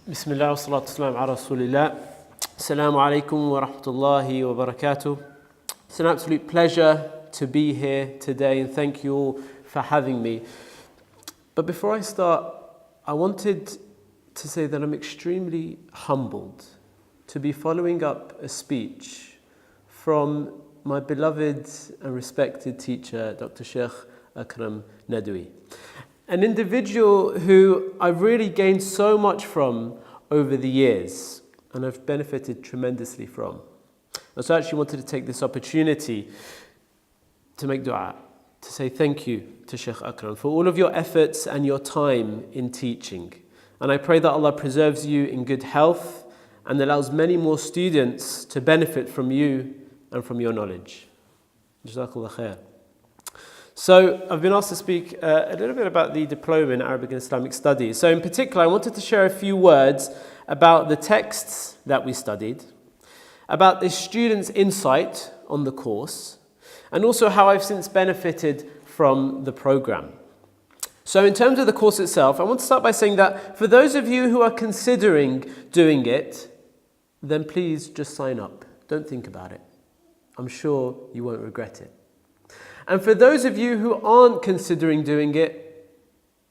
Bismillah wa salatu salam ala rasulillah. Assalamu alaikum wa rahmatullahi wa barakatuh. It's an absolute pleasure to be here today and thank you all for having me. But before I start, I wanted to say that I'm extremely humbled to be following up a speech from my beloved and respected teacher, Dr. Sheikh Akram Nadwi. An individual who I've really gained so much from over the years and I've benefited tremendously from. And so I actually wanted to take this opportunity to make dua, to say thank you to Sheikh Akram for all of your efforts and your time in teaching. And I pray that Allah preserves you in good health and allows many more students to benefit from you and from your knowledge. Jazakallah khair. So I've been asked to speak a little bit about the Diploma in Arabic and Islamic Studies. So in particular, I wanted to share a few words about the texts that we studied, about the students' insight on the course, and also how I've since benefited from the program. So in terms of the course itself, I want to start by saying that for those of you who are considering doing it, then please just sign up. Don't think about it. I'm sure you won't regret it. And for those of you who aren't considering doing it,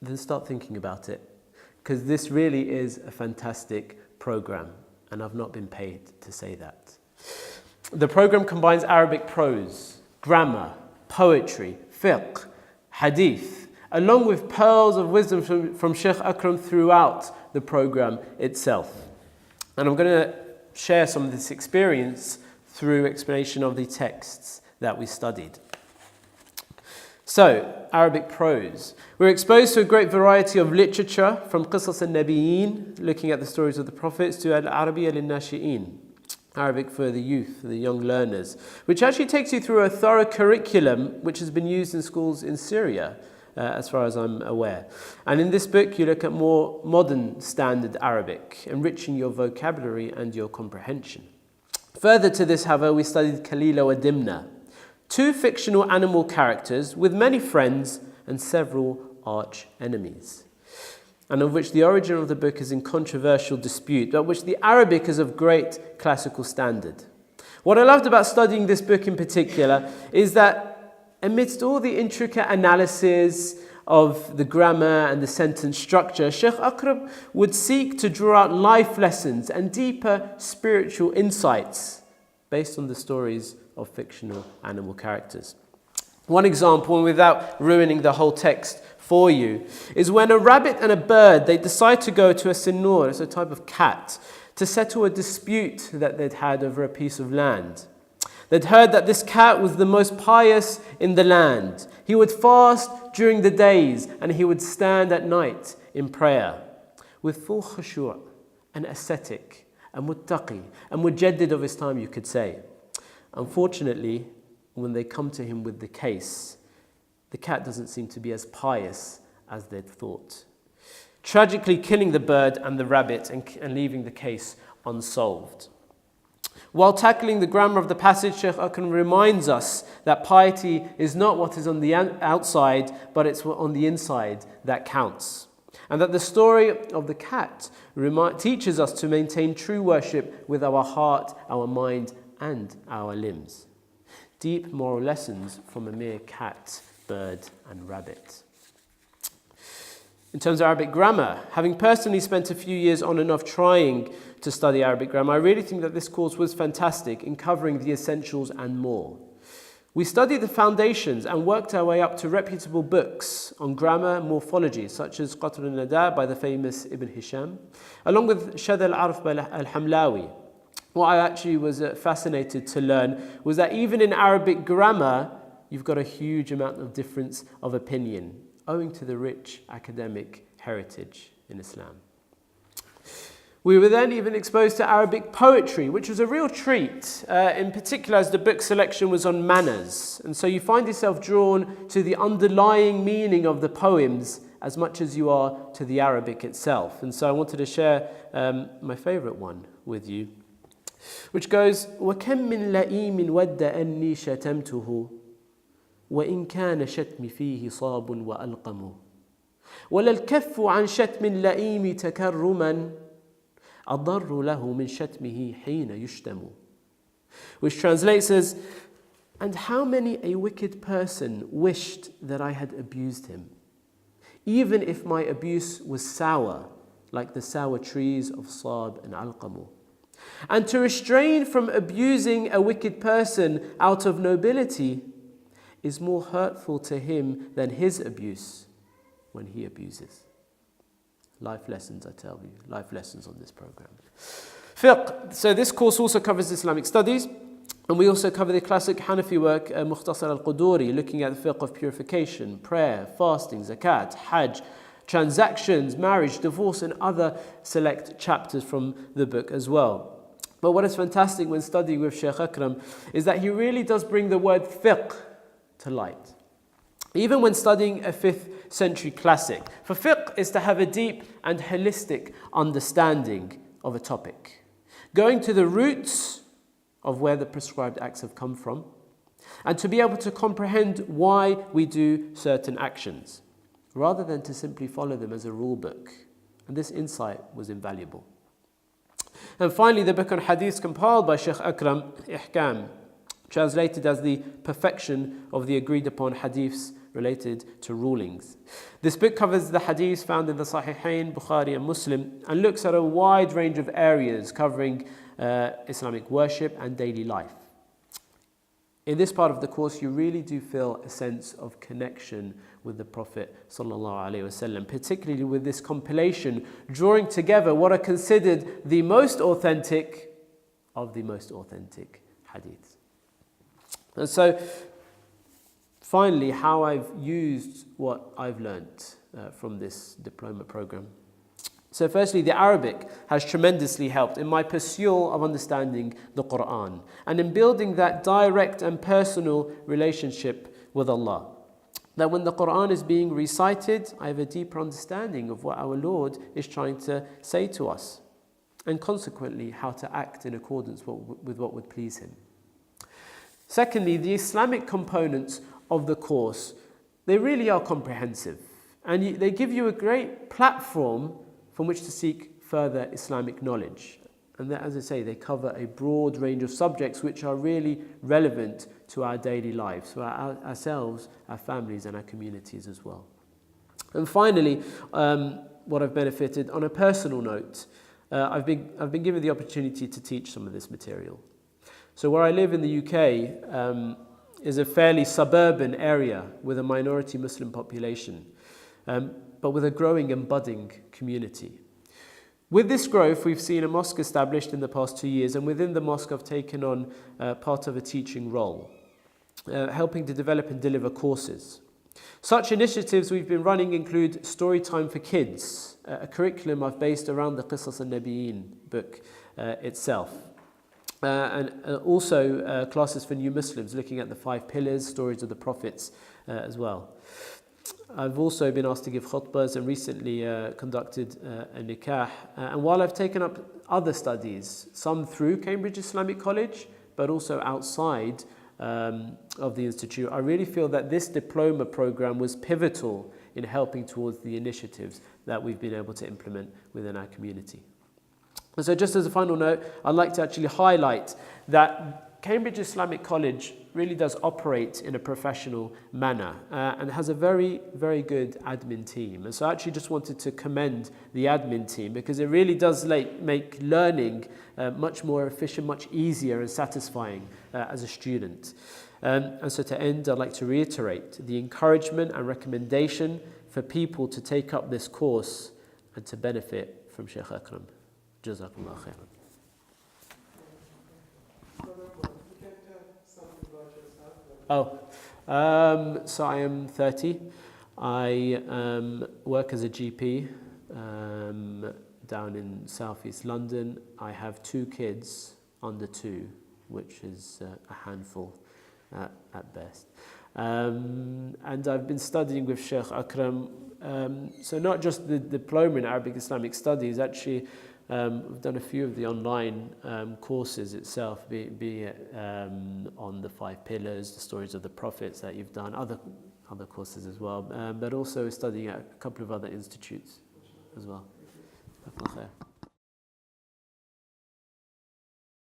then start thinking about it. Because this really is a fantastic program, and I've not been paid to say that. The program combines Arabic prose, grammar, poetry, fiqh, hadith, along with pearls of wisdom from Sheikh Akram throughout the program itself. And I'm going to share some of this experience through explanation of the texts that we studied. So, Arabic prose. We're exposed to a great variety of literature, from Qisas al-Nabiyyin, looking at the stories of the prophets, to Al-Arabiyyah lin-Nashi'in, Arabic for the youth, for the young learners, which actually takes you through a thorough curriculum which has been used in schools in Syria, as far as I'm aware. And in this book, you look at more modern standard Arabic, enriching your vocabulary and your comprehension. Further to this, however, we studied Kalila wa Dimna, two fictional animal characters with many friends and several arch enemies, and of which the origin of the book is in controversial dispute, but which the Arabic is of great classical standard. What I loved about studying this book in particular is that amidst all the intricate analysis of the grammar and the sentence structure, Sheikh Akram would seek to draw out life lessons and deeper spiritual insights based on the stories of fictional animal characters. One example, and without ruining the whole text for you, is when a rabbit and a bird, they decide to go to a sinur, it's a type of cat, to settle a dispute that they'd had over a piece of land. They'd heard that this cat was the most pious in the land. He would fast during the days and he would stand at night in prayer with full khushu' and ascetic and muttaqi and mujaddid of his time, you could say. Unfortunately, when they come to him with the case, the cat doesn't seem to be as pious as they'd thought, tragically killing the bird and the rabbit and leaving the case unsolved. While tackling the grammar of the passage, Sheikh Akram reminds us that piety is not what is on the outside, but it's what on the inside that counts. And that the story of the cat teaches us to maintain true worship with our heart, our mind, and our limbs. Deep moral lessons from a mere cat, bird, and rabbit. In terms of Arabic grammar, having personally spent a few years on and off trying to study Arabic grammar, I really think that this course was fantastic in covering the essentials and more. We studied the foundations and worked our way up to reputable books on grammar and morphology, such as Qatr al-Nada by the famous Ibn Hisham, along with Shadh al-Arf by al-Hamlawi. What I actually was fascinated to learn was that even in Arabic grammar, you've got a huge amount of difference of opinion, owing to the rich academic heritage in Islam. We were then even exposed to Arabic poetry, which was a real treat, in particular as the book selection was on manners. And so you find yourself drawn to the underlying meaning of the poems as much as you are to the Arabic itself. And so I wanted to share my favorite one with you, which goes, وَكَمْ مِنْ لَئِيمٍ وَدَّ أَنِّي شَتَمْتُهُ وَإِنْ كَانَ شَتْمِ فِيهِ صَابٌ وَأَلْقَمُ وَلَا الْكَفُّ عَنْ شَتْمِ اللَّئِيمِ تَكَرُّمًا أضر له من شتمه حين يشتم. Which translates as, and how many a wicked person wished that I had abused him, even if my abuse was sour, like the sour trees of Sab and Alqamu. And to restrain from abusing a wicked person out of nobility is more hurtful to him than his abuse when he abuses. Life lessons, I tell you, life lessons on this program. Fiqh. So this course also covers Islamic studies, and we also cover the classic Hanafi work, Mukhtasar al-Quduri, looking at the fiqh of purification, prayer, fasting, zakat, hajj, transactions, marriage, divorce, and other select chapters from the book as well. But what is fantastic when studying with Shaykh Akram is that he really does bring the word fiqh to light. Even when studying a 5th century classic, for fiqh is to have a deep and holistic understanding of a topic, going to the roots of where the prescribed acts have come from, and to be able to comprehend why we do certain actions, rather than to simply follow them as a rule book. And this insight was invaluable. And finally, the book on hadith compiled by Shaykh Akram, Ihkam, translated as the perfection of the agreed upon hadiths related to rulings. This book covers the hadiths found in the Sahihain, Bukhari and Muslim, and looks at a wide range of areas covering Islamic worship and daily life. In this part of the course, you really do feel a sense of connection with the Prophet ﷺ, particularly with this compilation, drawing together what are considered the most authentic of the most authentic hadiths. And so, finally, how I've used what I've learnt from this diploma program. So firstly, the Arabic has tremendously helped in my pursuit of understanding the Quran and in building that direct and personal relationship with Allah. That when the Quran is being recited, I have a deeper understanding of what our Lord is trying to say to us, and consequently how to act in accordance with what would please Him. Secondly, the Islamic components of the course, they really are comprehensive, and they give you a great platform from which to seek further Islamic knowledge. And that, as I say, they cover a broad range of subjects which are really relevant to our daily lives, to ourselves, our families and our communities as well. And finally, what I've benefited on a personal note, I've been given the opportunity to teach some of this material. So where I live in the UK is a fairly suburban area with a minority Muslim population, but with a growing and budding community. With this growth, we've seen a mosque established in the past 2 years, and within the mosque I've taken on part of a teaching role, helping to develop and deliver courses. Such initiatives we've been running include Story Time for Kids, a curriculum I've based around the Qisas an-Nabiyyin book itself. And also classes for new Muslims, looking at the 5 pillars, stories of the prophets as well. I've also been asked to give khutbahs and recently conducted a nikah. And while I've taken up other studies, some through Cambridge Islamic College, but also outside of the institute, I really feel that this diploma program was pivotal in helping towards the initiatives that we've been able to implement within our community. And so just as a final note, I'd like to actually highlight that Cambridge Islamic College really does operate in a professional manner and has a very, very good admin team. And so I actually just wanted to commend the admin team because it really does make learning much more efficient, much easier and satisfying as a student. And so to end, I'd like to reiterate the encouragement and recommendation for people to take up this course and to benefit from Shaykh Akram. Jazakallah khairan. So I am 30. I work as a GP down in southeast London. I have 2 kids under 2, which is a handful at best. And I've been studying with Shaykh Akram. So not just the diploma in Arabic Islamic Studies, actually we've done a few of the online courses itself, be it on the 5 pillars, the stories of the prophets that you've done, other courses as well, but also studying at a couple of other institutes as well.